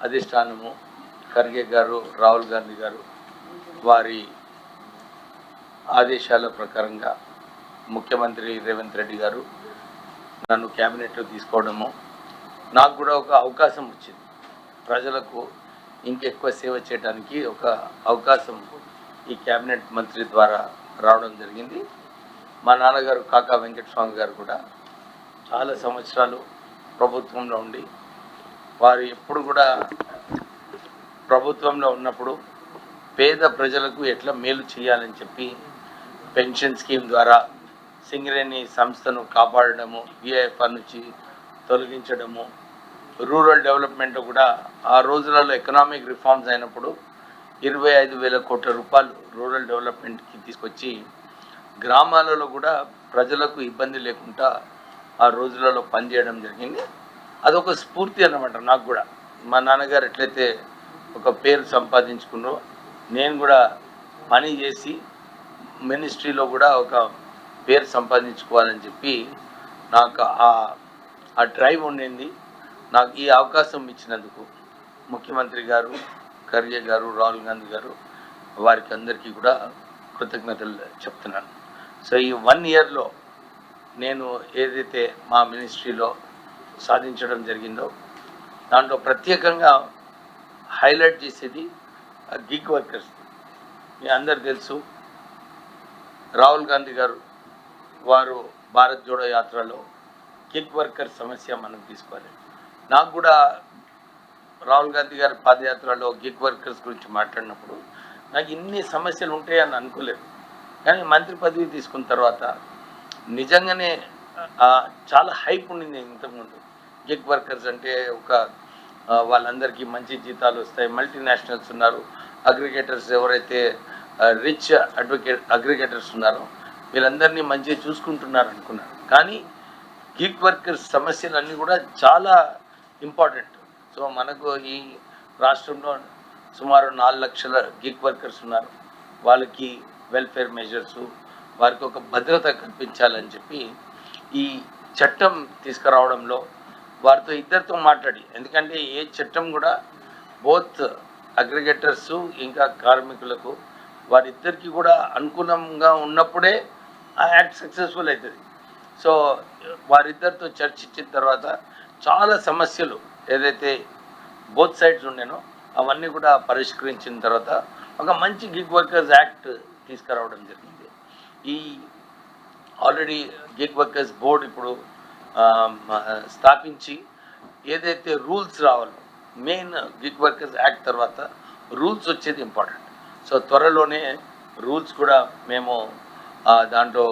అధిష్టానము ఖర్గే గారు, రాహుల్ గాంధీ గారు వారి ఆదేశాల ప్రకారంగా ముఖ్యమంత్రి రేవంత్ రెడ్డి గారు నన్ను క్యాబినెట్లో తీసుకోవడము, నాకు కూడా ఒక అవకాశం వచ్చింది. ప్రజలకు ఇంకెక్కువ సేవ చేయడానికి ఒక అవకాశం ఈ క్యాబినెట్ మంత్రి ద్వారా రావడం జరిగింది. మా నాన్నగారు కాకా వెంకటస్వామి గారు కూడా చాలా సంవత్సరాలు ప్రభుత్వంలో ఉండి వారు ఎప్పుడు కూడా ప్రభుత్వంలో ఉన్నప్పుడు పేద ప్రజలకు ఎట్లా మేలు చేయాలని చెప్పి పెన్షన్ స్కీమ్ ద్వారా సింగరేణి సంస్థను కాపాడడము, విఐఎఫ్ఆర్ నుంచి తొలగించడము, రూరల్ డెవలప్మెంట్ కూడా ఆ రోజులలో ఎకనామిక్ రిఫార్మ్స్ అయినప్పుడు 25,000 కోట్ల రూపాయలు రూరల్ డెవలప్మెంట్కి తీసుకొచ్చి గ్రామాలలో కూడా ప్రజలకు ఇబ్బంది లేకుండా ఆ రోజులలో పనిచేయడం జరిగింది. అదొక స్ఫూర్తి అన్నమాట. నాకు కూడా మా నాన్నగారు ఎట్లయితే ఒక పేరు సంపాదించుకున్నారో నేను కూడా పని చేసి మినిస్ట్రీలో కూడా ఒక పేరు సంపాదించుకోవాలని చెప్పి నాకు ఆ డ్రైవ్ ఉండింది. నాకు ఈ అవకాశం ఇచ్చినందుకు ముఖ్యమంత్రి గారు, ఖర్గే గారు, రాహుల్ గాంధీ గారు వారికి అందరికీ కూడా కృతజ్ఞతలు చెప్తున్నాను. సో ఈ 1 ఇయర్లో నేను ఏదైతే మా మినిస్ట్రీలో సాధించడం జరిగిందో దాంట్లో ప్రత్యేకంగా హైలైట్ చేసేది గిగ్ వర్కర్స్. మీ అందరు తెలుసు, రాహుల్ గాంధీ గారు వారు భారత్ జోడో యాత్రలో గిగ్ వర్కర్ సమస్య మనం తీసుకోవాలి. నాకు కూడా రాహుల్ గాంధీ గారి పాదయాత్రలో గిగ్ వర్కర్స్ గురించి మాట్లాడినప్పుడు నాకు ఇన్ని సమస్యలు ఉంటాయని అనుకోలేదు. కానీ మంత్రి పదవి తీసుకున్న తర్వాత నిజంగానే చాలా హైప్ ఉండింది. ఇంతకుముందు గిగ్ వర్కర్స్ అంటే ఒక వాళ్ళందరికీ మంచి జీతాలు వస్తాయి, మల్టీనేషనల్స్ ఉన్నారు, అగ్రిగేటర్స్ ఎవరైతే రిచ్ అగ్రిగేటర్స్ ఉన్నారో వీళ్ళందరినీ మంచిగా చూసుకుంటున్నారు అనుకున్నారు. కానీ గిగ్ వర్కర్స్ సమస్యలన్నీ కూడా చాలా ఇంపార్టెంట్. సో మనకు ఈ రాష్ట్రంలో సుమారు 4 లక్షల గిగ్ వర్కర్స్ ఉన్నారు. వాళ్ళకి వెల్ఫేర్ మెజర్సు, వారికి ఒక భద్రత కల్పించాలని చెప్పి ఈ చట్టం తీసుకురావడంలో వారితో ఇద్దరితో మాట్లాడి, ఎందుకంటే ఏ చట్టం కూడా బోత్ అగ్రిగేటర్స్ ఇంకా కార్మికులకు వారిద్దరికి కూడా అనుకూలంగా ఉన్నప్పుడే ఆ యాక్ట్ సక్సెస్ఫుల్ అవుతుంది. సో వారిద్దరితో చర్చించిన తర్వాత చాలా సమస్యలు ఏదైతే బోత్ సైడ్స్ ఉండేనో అవన్నీ కూడా పరిష్కరించిన తర్వాత ఒక మంచి గిగ్ వర్కర్స్ యాక్ట్ తీసుకురావడం జరిగింది. ఈ ఆల్రెడీ గిగ్ వర్కర్స్ బోర్డు ఇప్పుడు స్థాపించి ఏదైతే రూల్స్ రావాలో, మెయిన్ గిగ్ వర్కర్స్ యాక్ట్ తర్వాత రూల్స్ వచ్చేది ఇంపార్టెంట్. సో త్వరలోనే రూల్స్ కూడా మేము దాంట్లో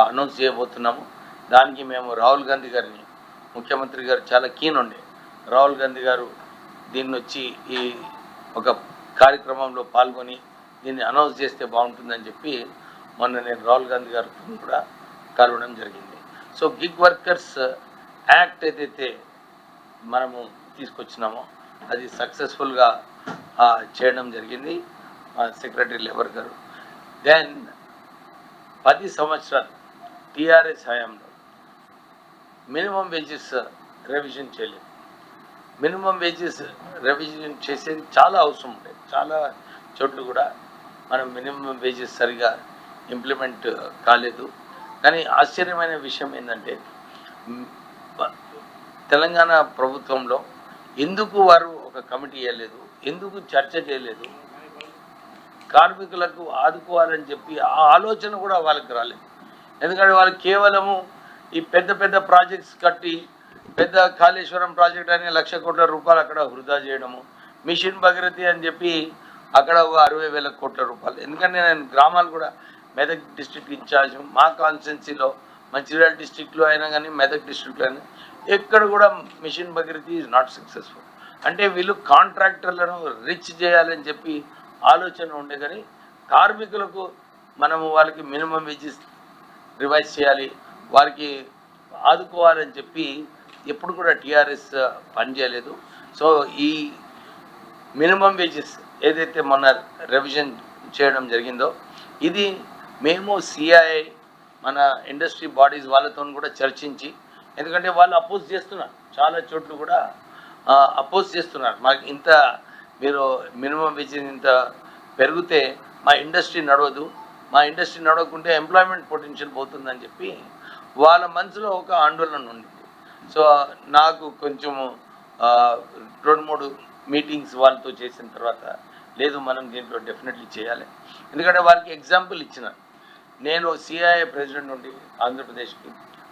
అనౌన్స్ చేయబోతున్నాము. దానికి మేము రాహుల్ గాంధీ గారిని, ముఖ్యమంత్రి గారు చాలా కీన్ ఉండే, రాహుల్ గాంధీ గారు దీన్ని వచ్చి ఈ ఒక కార్యక్రమంలో పాల్గొని దీన్ని అనౌన్స్ చేస్తే బాగుంటుందని చెప్పి మొన్న నేను రాహుల్ గాంధీ గారితో కూడా కలవడం జరిగింది. సో గిగ్ వర్కర్స్ యాక్ట్ ఏదైతే మనము తీసుకొచ్చినామో అది సక్సెస్ఫుల్గా చేయడం జరిగింది మా సెక్రటరీ లేబర్ గారు. దెన్ 10 సంవత్సరాలు టీఆర్ఎస్ హయాంలో మినిమం వేజెస్ రెవిజన్ చేయలేదు. మినిమం వేజెస్ రెవిజన్ చేసేది చాలా అవసరం ఉండేది. చాలా చోట్ల కూడా మనం మినిమం వేజెస్ సరిగా ఇంప్లిమెంట్ కాలేదు. కానీ ఆశ్చర్యమైన విషయం ఏంటంటే తెలంగాణ ప్రభుత్వంలో ఎందుకు వారు ఒక కమిటీ వేయలేదు, ఎందుకు చర్చ చేయలేదు, కార్మికులకు ఆదుకోవాలని చెప్పి ఆ ఆలోచన కూడా వాళ్ళకి రాలేదు. ఎందుకంటే వాళ్ళు కేవలము ఈ పెద్ద పెద్ద ప్రాజెక్ట్స్ కట్టి, పెద్ద కాళేశ్వరం ప్రాజెక్ట్ అనే 1,00,000 కోట్ల రూపాయలు అక్కడ వృధా చేయడము, మిషన్ భగీరథి అని చెప్పి అక్కడ 60,000 కోట్ల రూపాయలు. ఎందుకంటే నేను గ్రామాలు కూడా మెదక్ డిస్ట్రిక్ట్ ఇన్ఛార్జ్, మా కాన్స్టిట్యున్సీలో మంచిర్యాల డిస్ట్రిక్ట్లో అయినా కానీ మెదక్ డిస్ట్రిక్ట్లో అయినా ఎక్కడ కూడా mission Bhagirathi is not successful. అంటే వీళ్ళు కాంట్రాక్టర్లను రిచ్ చేయాలని చెప్పి ఆలోచన ఉండే, కానీ కార్మికులకు మనము వాళ్ళకి మినిమం వేజెస్ రివైజ్ చేయాలి, వారికి ఆదుకోవాలని చెప్పి ఎప్పుడు కూడా టీఆర్ఎస్ పనిచేయలేదు. సో ఈ మినిమం వేజెస్ ఏదైతే మొన్న రివిజన్ చేయడం జరిగిందో ఇది మేము సిఐఐ మన ఇండస్ట్రీ బాడీస్ వాళ్ళతో కూడా చర్చించి, ఎందుకంటే వాళ్ళు అపోజ్ చేస్తున్నారు చాలా చోట్ల కూడా అపోజ్ చేస్తున్నారు. మాకు ఇంత మీరు మినిమం వేజ్ ఇంత పెరిగితే మా ఇండస్ట్రీ నడవదు, మా ఇండస్ట్రీ నడవకుంటే ఎంప్లాయ్మెంట్ పొటెన్షియల్ పోతుందని చెప్పి వాళ్ళ మనసులో ఒక ఆందోళన ఉండింది. సో నాకు కొంచెము 2-3 మీటింగ్స్ వాళ్ళతో చేసిన తర్వాత లేదు మనం దీంట్లో డెఫినెట్లీ చేయాలి. ఎందుకంటే వాళ్ళకి ఎగ్జాంపుల్ ఇచ్చిన నేను సిఐఏ ప్రెసిడెంట్ నుండి ఆంధ్రప్రదేశ్కి,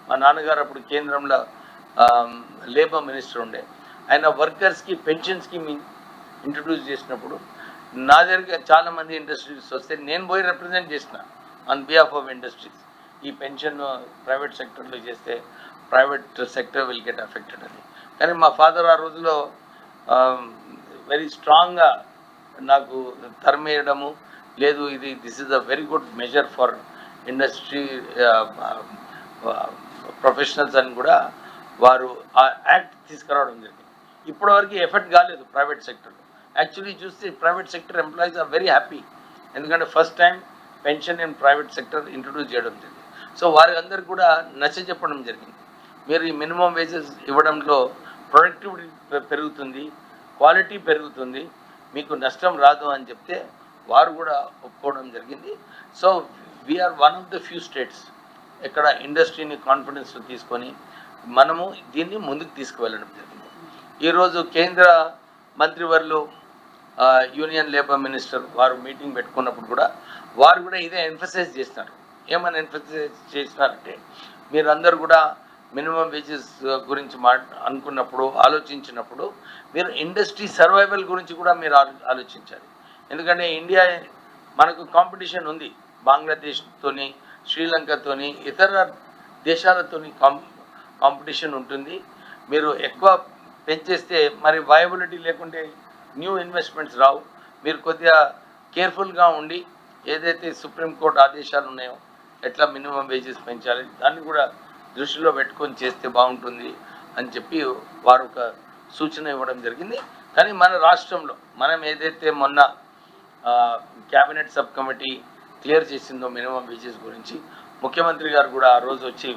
మా నాన్నగారు అప్పుడు కేంద్రంలో లేబర్ మినిస్టర్ ఉండే, ఆయన వర్కర్స్కి పెన్షన్ స్కీమ్ ఇంట్రడ్యూస్ చేసినప్పుడు నా దగ్గర చాలామంది ఇండస్ట్రీస్ వస్తే నేను పోయి రిప్రజెంట్ చేసిన ఆన్ బిహాఫ్ ఆఫ్ ఇండస్ట్రీస్. ఈ పెన్షన్ ప్రైవేట్ సెక్టర్లో చేస్తే private sector will get affected అని. కానీ మా ఫాదర్ ఆ రోజులో వెరీ స్ట్రాంగ్గా నాకు తరిమేయడము లేదు, this is a very good measure for industry professionals అని కూడా వారు ఆ యాక్ట్ తీసుకురావడం జరిగింది. ఇప్పటివరకు ఎఫెక్ట్ కాలేదు ప్రైవేట్ సెక్టర్లో. యాక్చువల్లీ చూస్తే private sector employees are very happy, ఎందుకంటే first time pension in private sector introduce చేయడం జరిగింది. సో వారి అందరికి కూడా నచ్చ చెప్పడం జరిగింది. మీరు ఈ మినిమం వేజెస్ ఇవ్వడంలో ప్రొడక్టివిటీ పెరుగుతుంది, క్వాలిటీ పెరుగుతుంది, మీకు నష్టం రాదు అని చెప్తే వారు కూడా ఒప్పుకోవడం జరిగింది. So we're one of the few states ఇక్కడ ఇండస్ట్రీని కాన్ఫిడెన్స్ తీసుకొని మనము దీన్ని ముందుకు తీసుకువెళ్ళడం జరిగింది. ఈరోజు కేంద్ర మంత్రివర్యులు యూనియన్ లేబర్ మినిస్టర్ వారు మీటింగ్ పెట్టుకున్నప్పుడు కూడా వారు కూడా ఇదే ఎంఫసైజ్ చేస్తున్నారు. ఏమని ఎంఫసైజ్ చేసినారంటే, మీరందరూ కూడా మినిమం వేజెస్ గురించి అనుకున్నప్పుడు ఆలోచించినప్పుడు మీరు ఇండస్ట్రీ సర్వైవల్ గురించి కూడా మీరు ఆలోచించాలి. ఎందుకంటే ఇండియా మనకు కాంపిటీషన్ ఉంది, బంగ్లాదేశ్తోని, శ్రీలంకతోని, ఇతర దేశాలతోని కాంపిటీషన్ ఉంటుంది. మీరు ఎక్కువ పెంచేస్తే మరి వయబిలిటీ లేకుంటే న్యూ ఇన్వెస్ట్మెంట్స్ రావు. మీరు కొద్దిగా కేర్ఫుల్గా ఉండి ఏదైతే సుప్రీంకోర్టు ఆదేశాలు ఉన్నాయో ఎట్లా మినిమం వేజెస్ పెంచాలి దాన్ని కూడా దృష్టిలో పెట్టుకొని చేస్తే బాగుంటుంది అని చెప్పి వారు ఒక సూచన ఇవ్వడం జరిగింది. కానీ మన రాష్ట్రంలో మనం ఏదైతే మొన్న క్యాబినెట్ సబ్ కమిటీ క్లియర్ చేసిందో మినిమం వేజెస్ గురించి, ముఖ్యమంత్రి గారు కూడా ఆ రోజు వచ్చి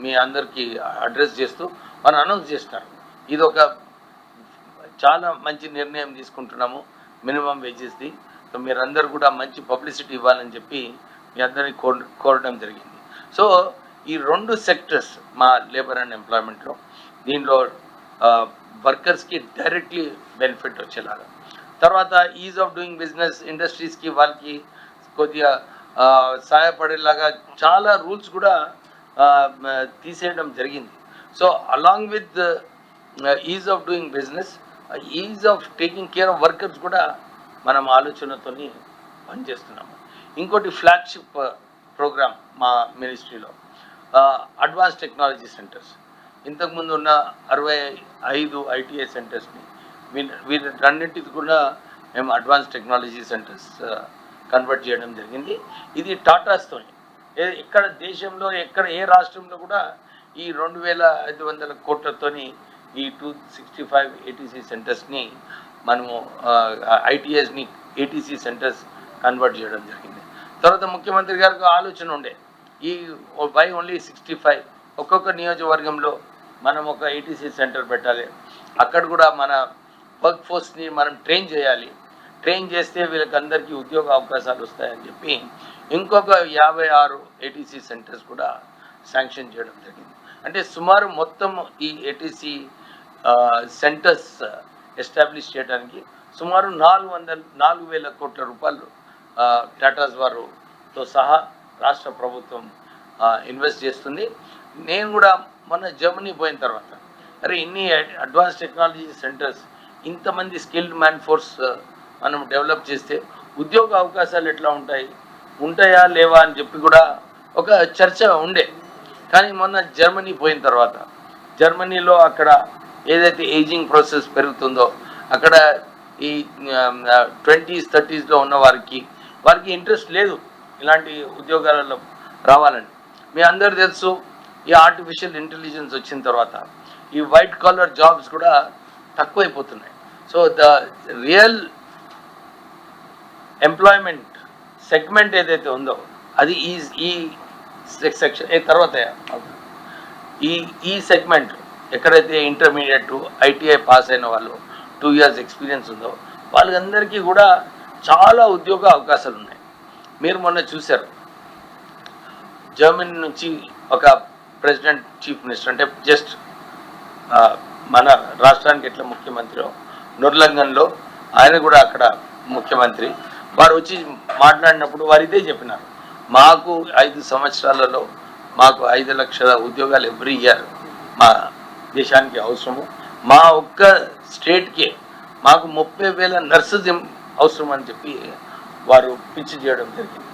మీ అందరికీ అడ్రస్ చేస్తూ మనం అనౌన్స్ చేస్తున్నారు, ఇది ఒక చాలా మంచి నిర్ణయం తీసుకుంటున్నాము మినిమం వేజెస్ది. సో మీరందరూ కూడా మంచి పబ్లిసిటీ ఇవ్వాలని చెప్పి మీ అందరినీ కోరడం జరిగింది. సో ఈ 2 సెక్టర్స్ మా లేబర్ అండ్ ఎంప్లాయ్మెంట్లో దీనిలో వర్కర్స్కి డైరెక్ట్లీ బెనిఫిట్ వచ్చేలాగా, తర్వాత ఈజ్ ఆఫ్ డూయింగ్ బిజినెస్ ఇండస్ట్రీస్కి వాళ్ళకి కొద్దిగా సహాయపడేలాగా చాలా రూల్స్ కూడా తీసేయడం జరిగింది. So along with is of doing business, is of taking care of workers కూడా మనం ఆలోచనతో పనిచేస్తున్నాము. ఇంకోటి ఫ్లాగ్షిప్ ప్రోగ్రామ్ మా మినిస్ట్రీలో అడ్వాన్స్ టెక్నాలజీ సెంటర్స్. ఇంతకుముందు ఉన్న 65 ఐటీఐ సెంటర్స్ని వీటన్నిటికి కూడా మేము అడ్వాన్స్ టెక్నాలజీ సెంటర్స్ కన్వర్ట్ చేయడం జరిగింది. ఇది టాటాస్తో ఎక్కడ దేశంలో ఏ రాష్ట్రంలో కూడా ఈ 2,500 కోట్లతోని ఈ 265 ఏటీసీ సెంటర్స్ని మనము ఐటీఎస్ని ఏటీసీ సెంటర్స్ కన్వర్ట్ చేయడం జరిగింది. తర్వాత ముఖ్యమంత్రి గారికి ఆలోచన ఉండే, ఈ బై ఓన్లీ 65 ఒక్కొక్క నియోజకవర్గంలో మనం ఒక ఏటీసీ సెంటర్ పెట్టాలి, అక్కడ కూడా మన వర్క్ ఫోర్స్ని మనం ట్రైన్ చేయాలి, ట్రైన్ చేస్తే వీళ్ళకందరికీ ఉద్యోగ అవకాశాలు వస్తాయని చెప్పి ఇంకొక 56 ఏటీసీ సెంటర్స్ కూడా శాంక్షన్ చేయడం జరిగింది. అంటే సుమారు మొత్తం ఈ ఏటీసీ సెంటర్స్ ఎస్టాబ్లిష్ చేయడానికి సుమారు 4,000 కోట్ల రూపాయలు టాటాస్ వారుతో సహా రాష్ట్ర ప్రభుత్వం ఇన్వెస్ట్ చేస్తుంది. నేను కూడా మొన్న జర్మనీ పోయిన తర్వాత ఇన్ని అడ్వాన్స్ టెక్నాలజీ సెంటర్స్, ఇంతమంది స్కిల్డ్ మ్యాన్ ఫోర్స్ మనం డెవలప్ చేస్తే ఉద్యోగ అవకాశాలు ఎట్లా ఉంటాయా లేవా అని చెప్పి కూడా ఒక చర్చ ఉండే. కానీ మొన్న జర్మనీ పోయిన తర్వాత జర్మనీలో అక్కడ ఏదైతే ఏజింగ్ ప్రాసెస్ పెరుగుతుందో అక్కడ ఈ 20s 30s ఉన్న వారికి ఇంట్రెస్ట్ లేదు ఇలాంటి ఉద్యోగాలలో రావాలని. మీ అందరు తెలుసు, ఈ ఆర్టిఫిషియల్ ఇంటెలిజెన్స్ వచ్చిన తర్వాత ఈ వైట్ కాలర్ జాబ్స్ కూడా తక్కువైపోతున్నాయి. So the real employment segment ఏదైతే ఉందో అది ఈ సెక్షన్ తర్వాత ఈ సెగ్మెంట్ ఎక్కడైతే ఇంటర్మీడియట్ ఐటీఐ పాస్ అయిన వాళ్ళు 2 years ఎక్స్పీరియన్స్ ఉందో వాళ్ళందరికీ కూడా చాలా ఉద్యోగ అవకాశాలు ఉన్నాయి. మీరు మొన్న చూశారు, జర్మనీ నుంచి ఒక ప్రెసిడెంట్ చీఫ్ మినిస్టర్ అంటే జస్ట్ మన రాష్ట్రానికి ఎట్లా ముఖ్యమంత్రి నుర్లంగన్లో ఆయన కూడా అక్కడ ముఖ్యమంత్రి, వారు వచ్చి మాట్లాడినప్పుడు వారు ఇదే చెప్పినారు, మాకు 5 సంవత్సరాలలో మాకు 5 లక్షల ఉద్యోగాలు ఎవ్రీ ఇయర్ మా దేశానికి అవసరము, మా ఒక్క స్టేట్కే మాకు 30,000 నర్సెస్ అవసరం అని చెప్పి వారు పిచ్ చేయడం జరిగింది.